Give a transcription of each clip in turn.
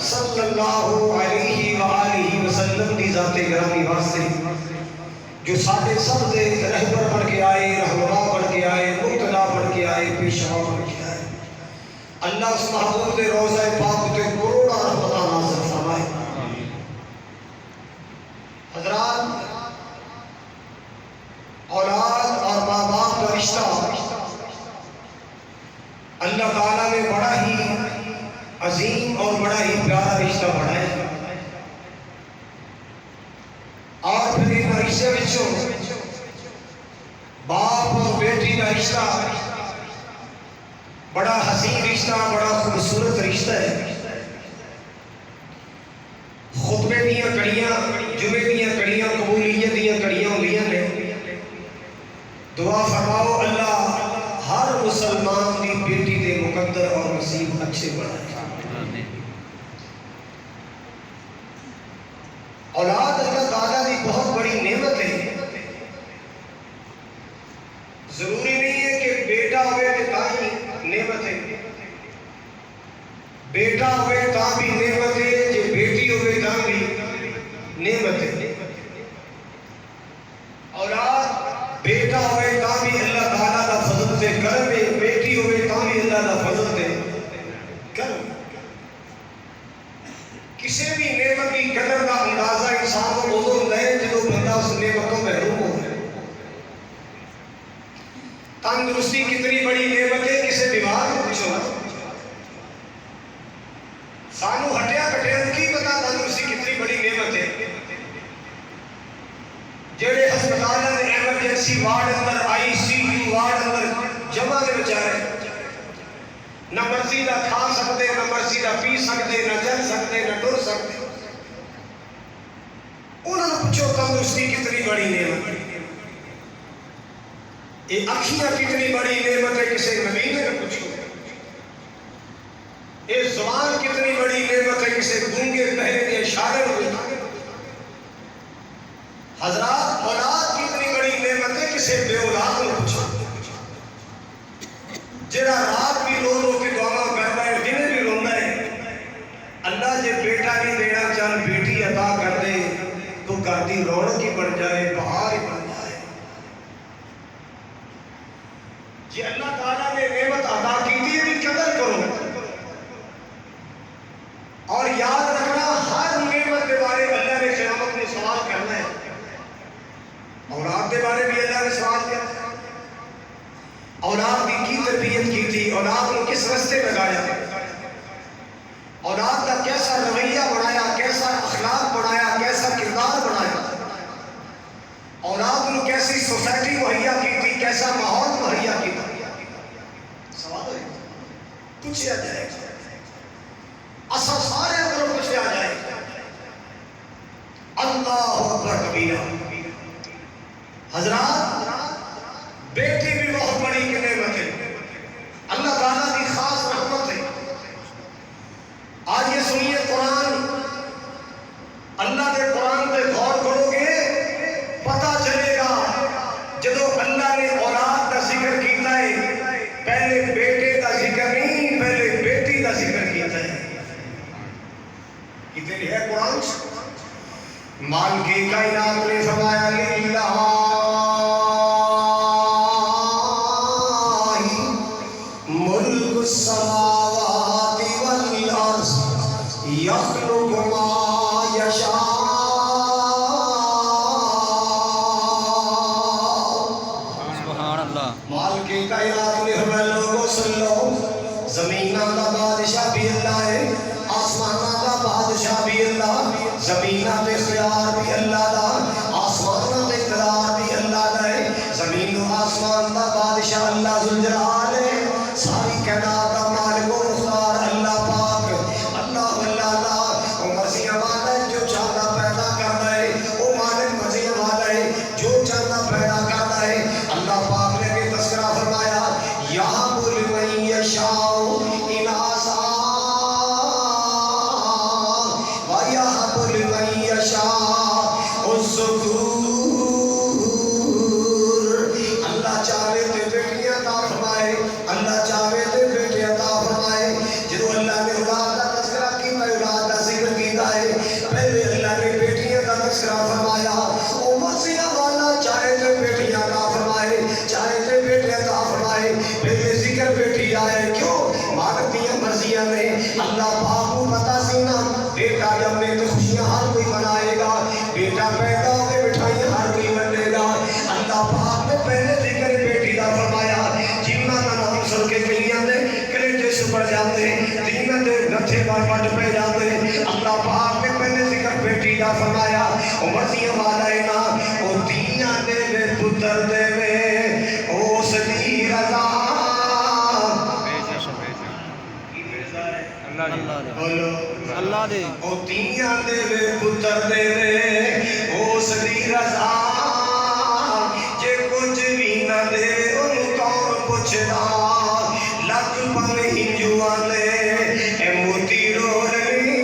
صلی اللہ علیہ وآلہ وسلم دی ذات گرامی واسطے جو ساڈے سب دے رہبر بن کے آئے، رہنما بن کے آئے، مقتدا بن کے آئے، پیشوا بن کے آئے، اللہ اس محبوب دے روضہ پاک تے کروڑا رحمتاں نازل فرمائے۔ حضرات، اولاد اور ماں باپ کا رشتہ اللہ تعالیٰ نے بڑا ہی عظیم اور بڑا ہی پیارا رشتہ بنایا، اور پھر ان رشتے وچوں باپ اور بیٹی کا رشتہ بڑا حسین رشتہ، بڑا خوبصورت رشتہ ہے۔ خطبے دیاں کڑیاں، جمعے دیاں کڑیاں، قبولیت دیاں کڑیاں ہوندیاں نے۔ دعا فرماؤ اللہ ہر مسلمان دی بیٹی دے مقدر اور نصیب اچھے بنائے۔ اولاد اللہ تعالیٰ دی بہت بڑی نعمت ہے۔ ضروری نہیں ہے کہ بیٹا ہوئے کہ تاہی نعمت ہے، بیٹا ہوئے تا بھی نعمت ہے، جے بیٹی ہوئے تا بھی نعمت ہے۔ اولاد بیٹا ہوئے تا بھی اللہ تعالیٰ دا فضل سے کرم ہے، بیٹی ہوئے تا بھی اللہ دا فضل سے کرم۔ کسی بھی نعمت کی قدر کا اندازہ انسان کو ادو ہوتا ہے جب بندہ اس نعمتوں محروم ہو۔ تندرستی کتنی بڑی نعمت ہے، کسی بیمار کو پوچھو نا، سانو ہٹیا کٹیا کی پتا تندرستی کتنی بڑی نعمت ہے۔ جڑے ہسپتال نے ایمرجنسی وارڈ اندر، آئی سی یو وارڈ اندر جمع نے بیچارے نہ مرضی دا کھا سکتے، نہ مرضی دا پی سکتے، نہ چل سکتے، نہ ٹر سکتے، انہوں نے پوچھو تندرستی کتنی بڑی نعمت ہے، یہ اکھیاں کتنی بڑی نعمت ہے، کسی نبی نے پوچھو، یہ زبان کتنی بڑی نعمت ہے، کسی گونگے بہرے کے اشارے میں۔ حضرات، اولاد کتنی بڑی نعمت ہے، کسی بے اولاد نے پوچھو، جڑا رات بھی رو رو کے دعا کرتا ہے، دن بھی رونا ہے، اللہ جے بیٹا نہیں دینا چاہے بیٹی عطا کر دے تو گھر دی رونق ہی بن جائے، بہار ہی بن جائے۔ جی اللہ تعالیٰ نے نعمت عطا کی تھی، بھی قدر کرو، اور یاد رکھنا ہر نعمت کے بارے اللہ نے قیامت میں سوال کرنا ہے۔ اولاد کے بارے بھی اللہ نے سوال کیا، اولاد کی تربیت کی تھی، اولاد کو کس رستے لگایا، اولاد کا کیسا رویہ بنایا، کیسا اخلاق بنایا، کیسا کردار بنایا، اولاد کو کیسی سوسائٹی مہیا کی تھی، کیسا ماحول مہیا کی تھی۔ سوال ہے پوچھا جائے گا، اصل سارے اندر پوچھا جائے گا۔ اللہ اکبر کبیرہ۔ حضرات، بیٹی بھی بہت بڑی نعمت ہے، اللہ تعالیٰ کی خاص رحمت ہے۔ آج یہ سنیے قرآن، اللہ کے قرآن پہ غور کرو گے پتہ چلے گا، جب اللہ نے اولاد کا ذکر کیتا ہے پہلے بیٹے کا ذکر نہیں، پہلے بیٹی کا ذکر کیتا ہے۔ کتنی ہے قرآن؟ مال کی کائنات نے فرمایا للہ ملک السماوات والارض یخلق ما یشاء۔ سبحان اللہ۔ مال کی کائنات میں ہمیں لوگوں سن لو، زمینہ کا بادشاہ بھی اللہ ہے، آسمانہ کا بادشاہ بھی اللہ، زمینہ پہ اختیار بھی اللہ دا، آسمانہ پہ اقتدار بھی اللہ دا ہے، زمین و آسمان کا بادشاہ اللہ ذوالجلال ہے، ساری کائنات کا مالک و مختار اللہ پاک، اللہ اللہ وہ مرضی والا ہے، جو چاہتا پیدا کرتا ہے، وہ مالک مرضی والا ہے، جو چاہتا پیدا کرتا ہے۔ اللہ پاک نے بھی تذکرہ فرمایا یہب لمن یشاء اناثا ویہب لمن یشاء الذکور۔ اللہ چاہے تو بیٹیاں عطا فرمائے، اللہ چاہے تو بیٹے عطا فرمائے۔ جدو اللہ نے اولاد کا تذکرہ کیا، اولاد اللہ پاک کو پتا سی نا بیٹا جب میں تو خوشیاں ہر کوئی منائے گا بیٹا پیدا ہو کے مٹھائیاں ہر کوئی بنے گا اللہ پاک نے پہلے ذکر بیٹی کا فرمایا جنہاں کا نام سن کے کلیاں دے کلیجے سپر جاتے جنہاں دے نتھے بار بٹ پہ جاتے اللہ پاک نے پہلے ذکر بیٹی کا فرمایا مرضیاں والا ہے نا او تیاں دے وے پتر دے وے او سدی رضا اللہ دے او تیاں دے وے پتر دے وے او سدی رضا جے کچھ بھی نہ دے ان کون پوچھدا لکھ پن ہنجوان دے اے موتی رولنی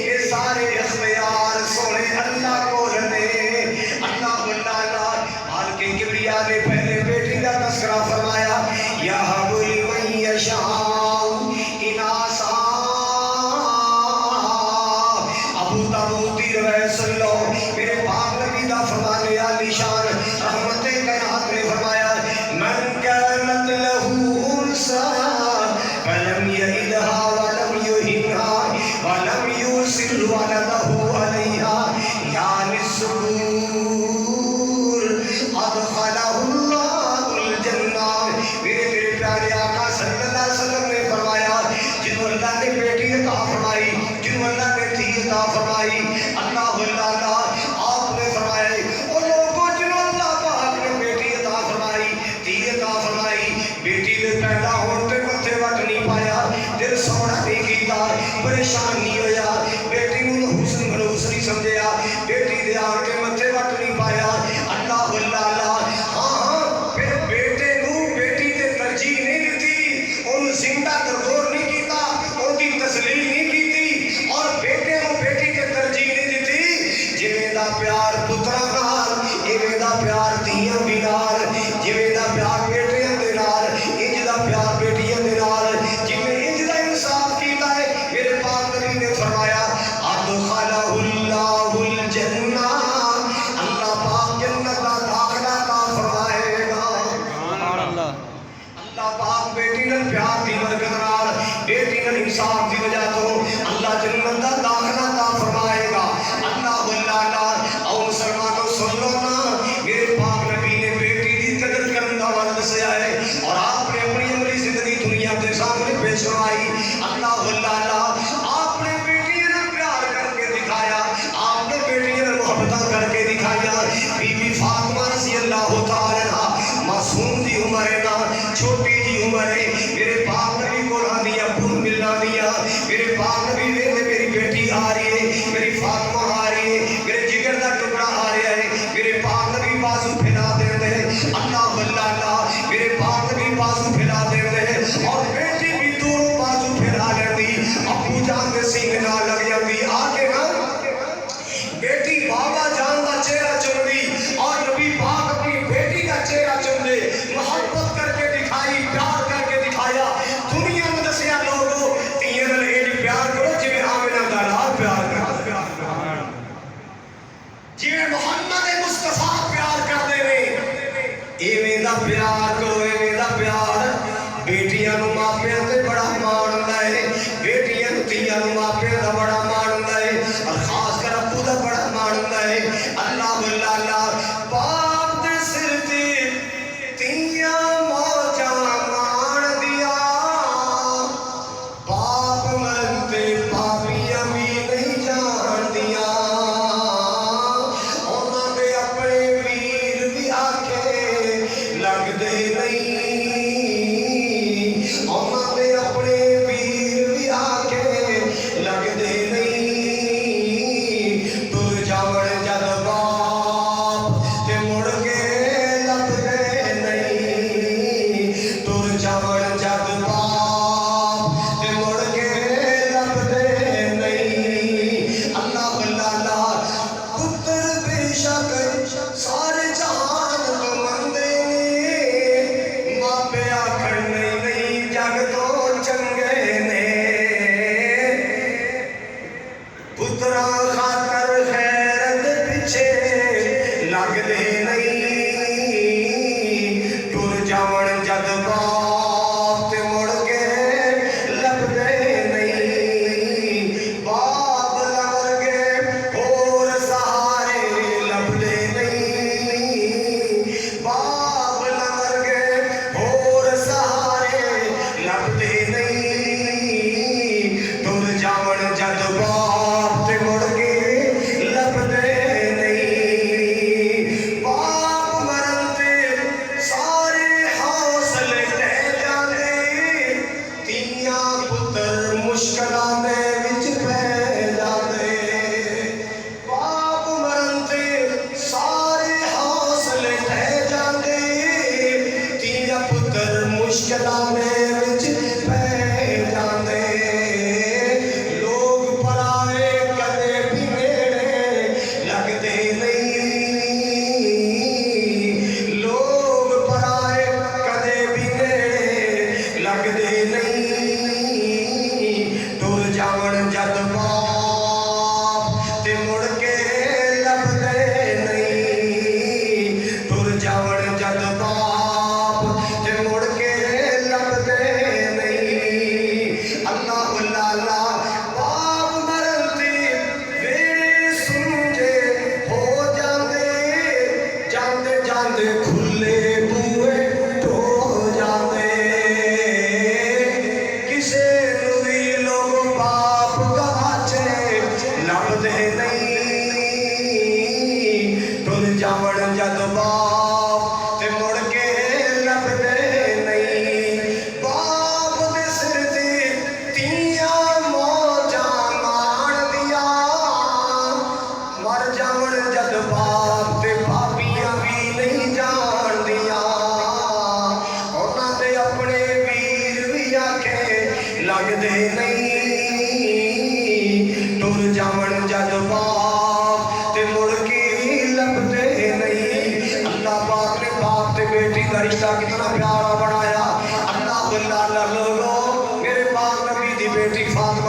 اے سارے اختیار سونے اللہ کو رہنے اللہ حال کے کبریا نے پہلے بیٹی کا تذکرہ فرمایا یا حبل من یشاء اناسا ابو داؤد روایت سن لو میرے پاک نبی دا فرمانے عالی شان رحمت کائنات نے فرمایا من كانت له انثى فلم يلدها ولم يهنها ولم يرسل ولده عليها يعني السرور ادخله الله الجنہ میرے پیارے آقا صلی اللہ علیہ وسلم نے فرمایا جنہوں اللہ نے بیٹی عطا فرمائی جنہوں اللہ نے دھی عطا فرمائی اللہ آپ نے فرمایا او لوگوں جنہوں اللہ پاک نے بیٹی عطا فرمائی دھی عطا فرمائی بیٹی نے پیدا ہوتے متھے وٹ نہیں پایا دل سونا نہیں کیتا پریشان نہیں ہویا بیٹی نوں حسن ملوس نہیں سمجھیا بیٹی دے آن کے متھے وٹ نہیں پایا اللہ ہاں پھر بیٹے نوں بیٹی تے ترجیح نہیں دیتی اونوں زندہ درگور نہیں کیتا اون دی تسلیل نہیں کیتی اور بیٹے نوں بیٹی تے ترجیح نہیں دیتی جویں دا پیار پتراں نال ایویں دا پیار دھیاں بھی نال جویں دا پیار بیٹیاں دے نال انج دا پیار بیٹیاں دے نال جویں انج دا انصاف کیتا ہے میرے پاک نبی نے فرمایا ادخلہ اللہ الجنہ اللہ پاک جنت کا داخلہ عطا فرمائے گا سبحان اللہ اللہ پاک بیٹی نال پیار دی برکت نال بیٹی نال انصاف دی وجہ تو اللہ جنت کا داخلہ عطا فرمائے گا اللہ او مسلمانوں سن لو نا میرے پاک نبی نے بیٹی دی قدر کرن دا وعدہ دسیا ہے اور آپ نے اپنی عملی زندگی دنیا کے سامنے پیش کروائی اللہ آپ نے بیٹیاں نال پیار کر کے دکھایا آپ نے بیٹیاں نال محبت کر کے دکھایا بی بی فاطمہ رضی اللہ تعالی عنہا معصوم دی عمر ہے نا چھوٹی جی عمر ہے میرے پاک نبی کو آدھی ابو ملنا دیا میرے پاک نبی ویندے میری بیٹی آ رہی ہے میری فاطمہ آ رہی ہے میرے جگر دا ٹکڑا آ رہا ہے میرے پاک نبی بازو پھیلا دیندے اللہ میرے پاک نبی بازو پھیلا دیندے اور بیٹی بھی دونوں بازو پھیلا لیندی ابو جان دے سینے نال لگ جاندی آ کے نا بیٹی بابا جان دا چہرہ چومدی اور نبی پاک اپنی بیٹی دا چہرہ چومدے محبت کر کے دکھائی پیار کر کے دکھایا دنیا میں دسیا لوگوں تیاں نال ایڈی پیار کرو جویں آمنہ دا لال پیار کردا جویں محمد مصطفیٰ پیار کردے نے ایویں دا پیار کرو ایویں دا پیار بیٹیاں نوں ماپیاں تے بڑا مان ہوندا ہے بیٹیاں نوں تیاں نوں ماپیاں دا بڑا مان ہوندا ہے اور خاص کر ابو دا بڑا مان ہوندا ہے اللہ باپ دے سر تے تیاں موجاں مان دیا باپ من تے پاپیاں بھی نہیں جان دیا انہاں دے اپنے ویر بھی آکھے لگ دے نہیں انہاں دے اپنے ویر بھی آکھے لگ دے نہیں تر جاون جد باپ تے مڑ کے لب دے نہیں تر جاون جد باپ تے مڑ کے لب دے نہیں اللہ پتر بے شک سارے جہان تو مندے نے ماپے آکھن نہیں جگ تو چنگے نے پتراں خاطر خیرت پیچھے لگ دے نہیں ٹر جاون جد باپ تے مڑ کے لب دے نہیں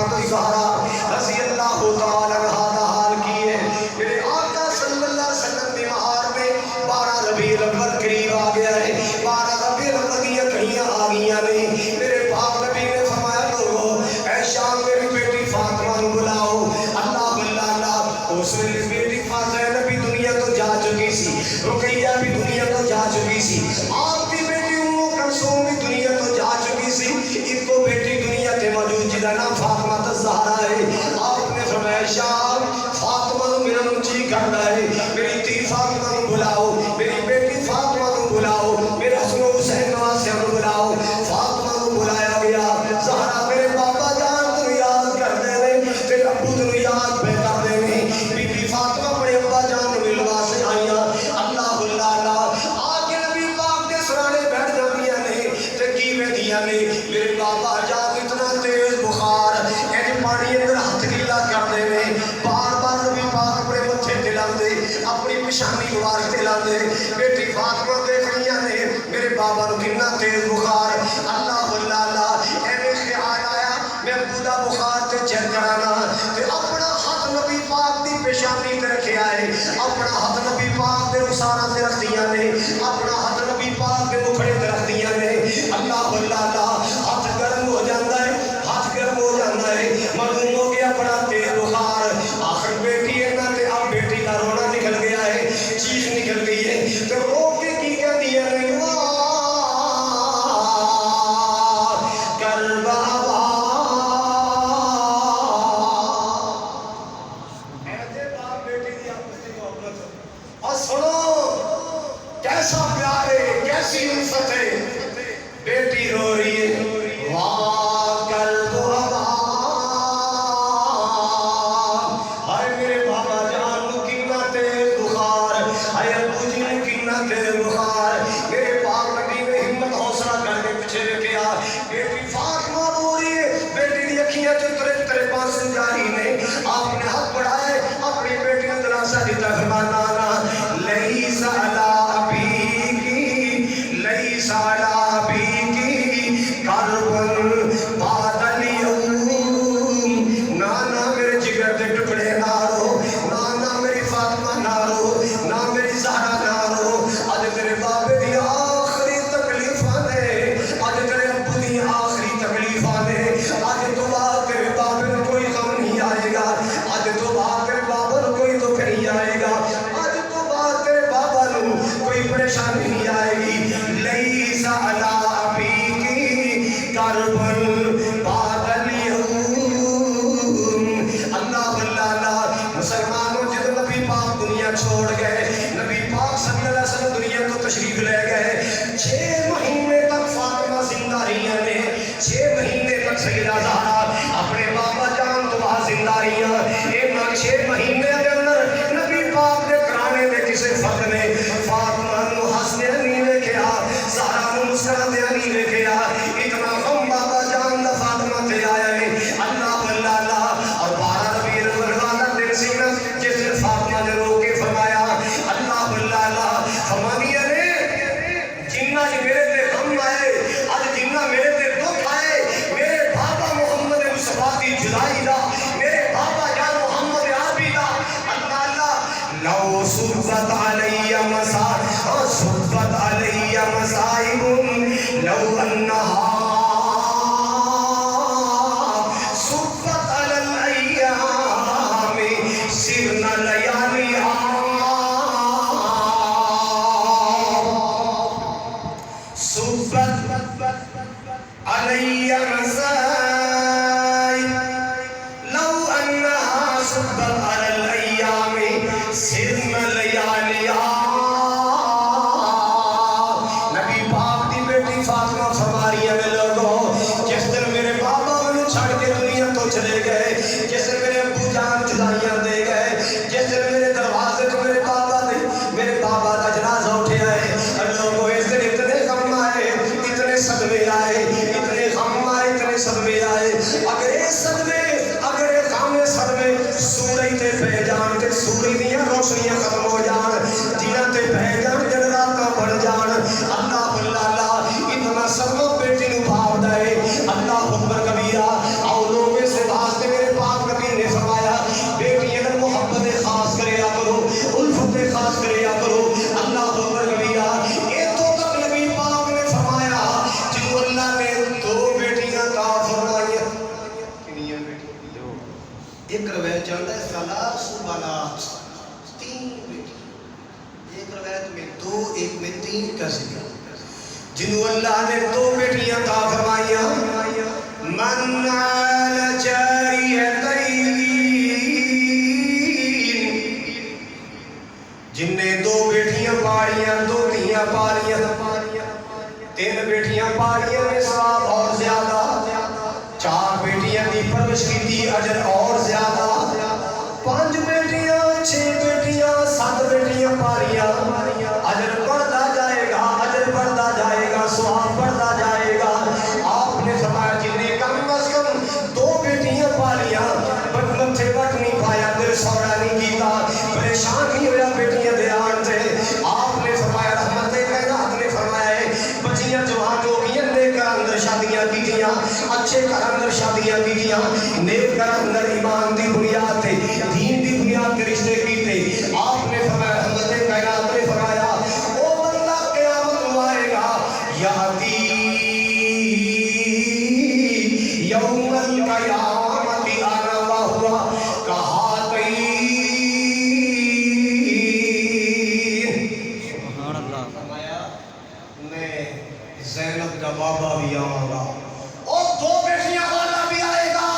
فاطمہ زہرا رضی اللہ تعالی عنہا کا حال کی ہے. میرے آقا صلی اللہ علیہ وسلم کی مہار میں 12 ربیع الاول قریب آ گیا ہے. 12 ربیع الاول کی کڑیاں آ گئیاں نے. میرے پاک نبی نے فرمایا لوگو اے شام میری بیٹی فاطمہ نو بلاؤ. اللہ اللہ اس ویلے بیٹی فاطمہ نبی دنیا تو جا چکی سی, رقیہ بھی دنیا تو جا چکی سی, آپ کی بیٹی ام کلثوم بھی دنیا تو جا چکی سی. ایک کو بیٹی دنیا تے موجود جدا نام فاطمہ الزہرا ہے. آپ نے فرمایا شام فاطمہ نو میرا جی کردا ہے میری تھی فاطمہ نو بلاؤ, میری بیٹی فاطمہ نو بلاؤ, میرے حسن و حسین نواسے نو بلاؤ. فاطمہ نو بلایا گیا. زہرا میرے بابا جان تو یاد کر دے نے, تیرے ابو تو یاد پہ کر دے نے. بی بی فاطمہ بڑے ابا جان نو ملوا سے آئیاں. اللہ اللہ آگے نبی پاک دے سرانے بیٹھ جاندیاں نے تے کی ویندیاں نے. میرے بابا جان اتنا تیز بخار اج پانی اندر ہاتھ گیلا کر دے نے. بار بار نبی پاک اپنے متھے تے لاندے, اپنی پیشانی مبارک تے لاندے. بیٹی فاطمہ دیکھ رہیاں نے میرے بابا نو کتنا تیز بخار. اللہ اللہ ایویں خیال آیا میں ابو دا بخار تے چیک کرانا تے اپنا ہاتھ نبی پاک دی پیشانی تے رکھیا ہے. اپنا ہاتھ نبی پاک دے رخسارا تے رکھ دیاں نے, اپنا ہاتھ نبی پاک دے مکھڑے تے رکھ دیاں نے. اللہ اللہ ہاتھ گرم ہو جاندا ہے, ہاتھ گرم ہو جاندا ہے. معلوم ہو گیا بڑا تیز بخار. آخر بیٹی ہے نا تے اب بیٹی کا رونا نکل گیا ہے, چیخ نکل گئی ہے. تے رو کے کی کہندی ہے کیسا پیار ہے, کیسی الفت ہے. بیٹی رو رہی ہے واہ قلب ابا. ہائے میرے بابا جان نو کتنا تیز بخار, ہائے ابو جی نو کتنا تیز بخار. میرے پاک نبی نے ہمت حوصلہ کر کے پیچھے رکھیا. بیٹی فاطمہ رو رہی ہے, بیٹی دی اکھیاں تے ترے ترے پاسوں جاری نے. آپ نے ہاتھ بڑھائے اپنی بیٹی نو دلاسا دیتا فرمانا لیس علی لیس علی بیکی کربن بعد اليوم. نانا میرے جگر دے ٹکڑے نہ رو, نانا میری فاطمہ نہ رو, نہ میری زہرا نہ رو. اج تیرے بابے دی آخری تکلیفاں نے, اج تیرے ابو دی آخری تکلیفاں نے. اج تو بعد تیرے بابے نو کوئی غم نہیں آئے گا, اج تو بعد تیرے بابا نو کوئی دکھ نہیں آئے گا, اج تو بعد تیرے بابا نو کوئی پریشانی نہیں آئے گی. لیس علی بیکی کربن بعد اليوم. اللہ اللہ مسلمانوں جب نبی پاک دنیا چھوڑ گئے, نبی پاک صلی اللہ علیہ وسلم دنیا کو تشریف لے گئے. 6 مہینے تک فاطمہ زندہ رہیاں نے, 6 مہینے تک سیدہ زہرا اپنے بابا جان تو وہاں زندہ رہیاں. 6 مہینے کے اندر نبی پاک دے کرانے دے کسے فرد نے فاطمہ نو ہسدے نہیں ویکھیا, زہرا نو مسکراندے نہیں ویکھیا. اتنا غم بابا جان دا فاطمہ تے آیا ہے. اللہ اللہ اور 12 ربیع الاول والا دن سی نا جس دن فاطمہ نے رو کے فرمایا اللہ اللہ فرمانیہ نے جنہ میرے تے غم آئے, اج جنہ میرے تے دکھ آئے, میرے بابا محمد مصطفیٰ کی جدائی دا, میرے بابا جان محمد عربی دا. اللہ اللہ لو صبت علی صبت علی مصائب لو انہا صبت علی الایام سرنا لیالیہا. صبت علی مصائب لو انہا صبت علی الایام سرنا لیالیہا. نبی پاک دی بیٹی فاطمہ فرما رہی ہے لوگوں, جس دن میرے بابا مجھے چھڑ کے دنیا تو چلے گئے, جس دن میرے ابو جان جدائیاں دے گئے, جس دن میرے دروازے کو میرے بابا کا جنازہ اٹھیا ہے. لوگوں اس دن اتنے غم آئے, اتنے صدمے آئے, اتنے غم آئے, اتنے صدمے آئے. اگر یہ صدمے, اگر یہ غم صدمے سورج تے پہ جان تے سورج دیاں روشنیاں ختم ہو جان, دناں تے پہ جان, دن راتاں بڑھ جان. اللہ اللہ اتنا صدمہ بیٹی نو بھاؤ دے. اللہ اکبر کبیرہ اور لوگ سے واسطے ایک روایت چلتا ہے ثلاث بنات، 3 بیٹی، ایک روایت میں 2، ایک میں 3 کا ذکر، جنہوں اللہ نے 2 بیٹیاں عطا فرمائیاں، من عال جاریتین، جن نے 2 بیٹیاں پالیاں، 2 دھیاں پالیاں، 3 بیٹیاں پالیاں میں ثواب اور زیادہ، 4 بیٹیاں دی پرورش کی تھی اجر اور زیادہ، 5 بیٹیاں، 6 بیٹیاں، 7 بیٹیاں پالیاں، اجر بڑھتا جائے گا، اجر بڑھتا جائے گا، ثواب بڑھتا جائے گا۔ آپ نے فرمایا جن نے کم از کم 2 بیٹیاں پالیاں، متھے وٹ نہیں پایا، دل سوڑا نہیں کیتا، پریشان نہیں ہوا بیٹیاں دھیان سے، آپ نے فرمایا رحمت کائنات نے فرمایا بچیاں جوان ہو گئی، نیک گھر اندر شادیاں کیجیاں، اچھے گھر اندر شادیاں کیجیاں، نیک گھر اندر ایمان دی بنیاد تے، دین دی بنیاد تے رشتے کیتے۔ آپ نے فرمایا رحمت کائنات نے فرمایا او بندہ قیامت میں آئے گا، یاتی یوم القیامت انا وہوا کہاتین، سبحان اللہ، فرمایا میں زینب کا بابا بھی آؤں گا، اور 2 بیٹیاں والا بھی آئے گا،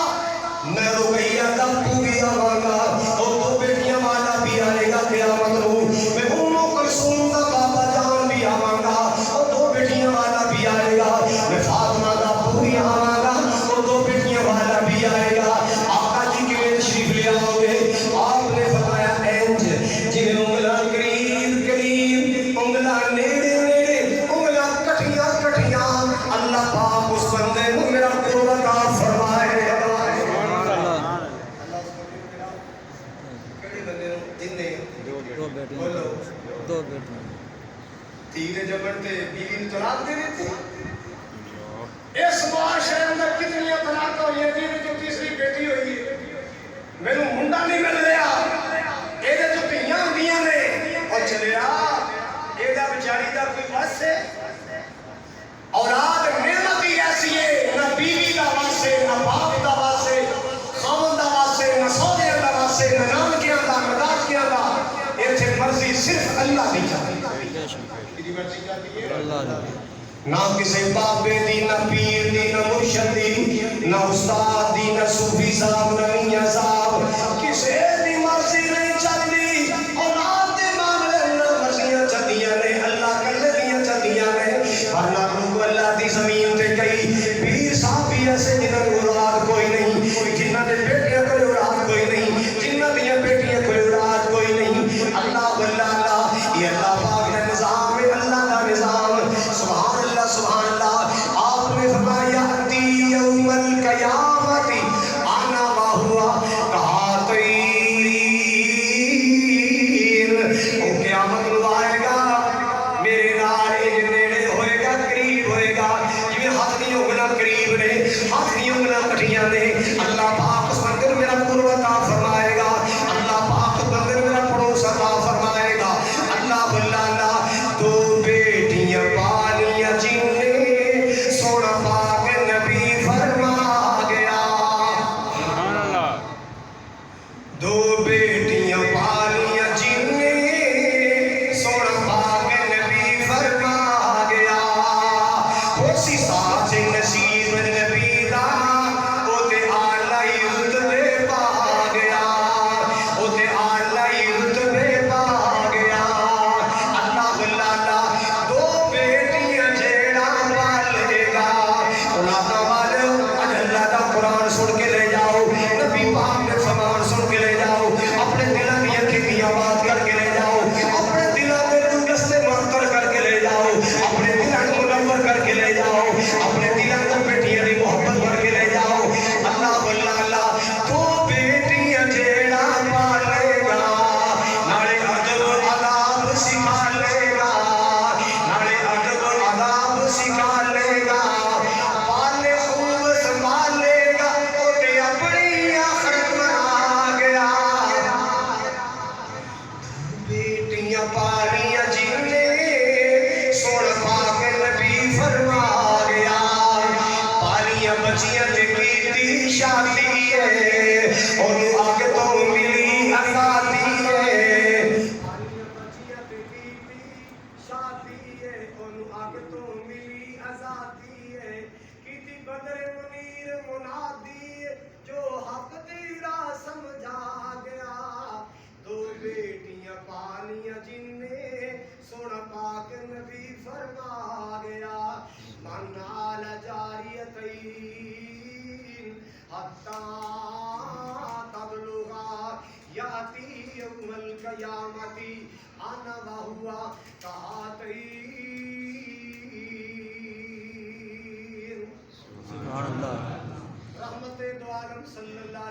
میں رقیہ کا ابو بھی آؤں گا، اور 2 بیٹیاں والا بھی آئے گا قیامت رو، میں ام کلثوم کا بابا جان بھی آؤں گا، اور 2 بیٹیاں والا بھی آئے گا، میں فاطمہ کا ابو بھی آؤں گا، اور 2 بیٹیاں والا بھی آئے گا۔ آقا جی کے لیے تشریف لے آؤ گے، آپ نے فرمایا اینج جنہیں انگلا قریب قریب، انگلا نیڑے نیڑے، انگلا کٹھیاں کٹھیاں، اللہ پاک اس بندے کو میرا قرب عطا فرمائے۔ سبحان اللہ، کڑی بندے نوں جننے 2 بیٹیاں، بولو 2 بیٹیاں، تیرے جبڑ تے بیوی نوں طلاق دے دیتے، اس معاشرے اندر کتنی طلاق ہوئی ہیں، جن جو تیسری بیٹی ہوئی ہے، میرے منڈا نہیں مل رہا، یہ جو دھیاں ہوندیاں نے، اور چلیا یہ بیچاری دا کوئی وس ہے، اولاد نعمت ہی ایسی ہے، نہ بیوی دا وس ہے، نہ باپ دا وس ہے، خاوند دا وس ہے، نہ سوہریاں دا وس ہے، نہ نانکیاں دا، نہ دادکیاں دا، ایتھے مرضی صرف اللہ دی چاہتی ہے، اللہ دے، نہ کسی بابے دی، نہ پیر دی، نہ مرشد دی، نہ استاد دی، نہ صوفی صاحب، نہ میاں صاحب، کسی دی مرضی نہیں چلتی، اولاد دے معاملے اندر مرضیاں چلدیاں نے، اللہ کلے دیاں چلدیاں نے، ورنہ لوگ اللہ دی زمین تے کئی پیر صاحب بھی ایسے جنہاں کو اولاد کوئی نہیں، جنہاں دے بیٹیاں کوئی اولاد کوئی نہیں، جنہاں دیاں بیٹیاں کوئی اولاد کوئی نہیں، اللہ اللہ، یہ اللہ پاک کا نظام ہے، اللہ کا نظام، سبحان اللہ سبحان اللہ۔ آپ نے فرمایا یوم القیامت انا وہو ਉਹਨੂੰ ਅੱਗ ਤੋਂ ਮਿਲੀ ਆਜ਼ਾਦੀ